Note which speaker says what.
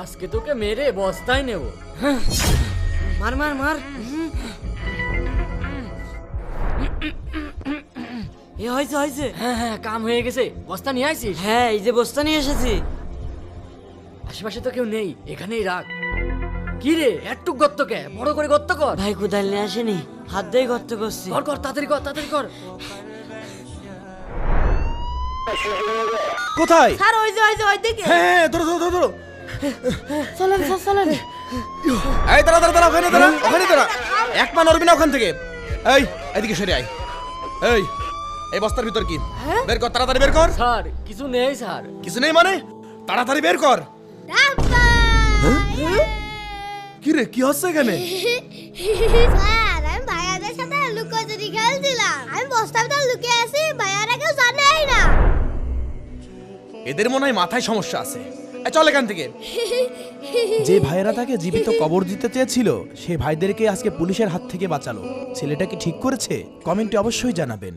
Speaker 1: আজকে তোকে মেরে বস্তায় নেব।
Speaker 2: মার মার মার। এ হয়েছে হয়েছে।
Speaker 1: হ্যাঁ হ্যাঁ, কাম হয়ে গেছে। বস্তা নিয়ে আসিস?
Speaker 2: হ্যাঁ, এই যে বস্তা নিয়ে এসেছি।
Speaker 1: আশেপাশে তো কেউ নেই, এখানেই রাখ। কি রে, একটু গর্ত কে? বড় করে গর্ত কর।
Speaker 2: ভাই কোদাল নিয়ে আসেনি, হাত দিয়ে গর্ত করছি।
Speaker 1: কর কর, তাড়াতাড়ি কর, তাড়াতাড়ি কর।
Speaker 3: কোথায়?
Speaker 2: স্যার ওই যে ওই দিকে।
Speaker 3: হ্যাঁ, ধরো ধরো ধরো ধরো।
Speaker 2: চলেন স্যার চলেন।
Speaker 3: এই দাঁড়া দাঁড়া দাঁড়া, ওখানে দাঁড়া, ওখানে দাঁড়া। এক পা নড়বি না ওখান থেকে। এই এদিকে সরে আয়। এই বস্তার ভিতর কি? বের কর, তাড়াতাড়ি বের কর।
Speaker 1: স্যার কিছু নেই স্যার।
Speaker 3: কিছু নেই মানে? তাড়াতাড়ি বের কর। কি রে, কি হচ্ছে এখানে?
Speaker 4: স্যার আমি ভাইয়াদের সাথে লুকোচুরি খেলছিলাম। আমি বস্তার ভিতর লুকিয়ে আছি, ভাইয়ারা কেউ জানেই না।
Speaker 3: এদের মনে হয় মাথায় সমস্যা আছে। চল এখান থেকে।
Speaker 5: যে ভাইয়েরা তাকে জীবিত কবর দিতে চেয়েছিল সেই ভাইদেরকে আজকে পুলিশের হাত থেকে বাঁচালো। ছেলেটা কি ঠিক করেছে? কমেন্টে অবশ্যই জানাবেন।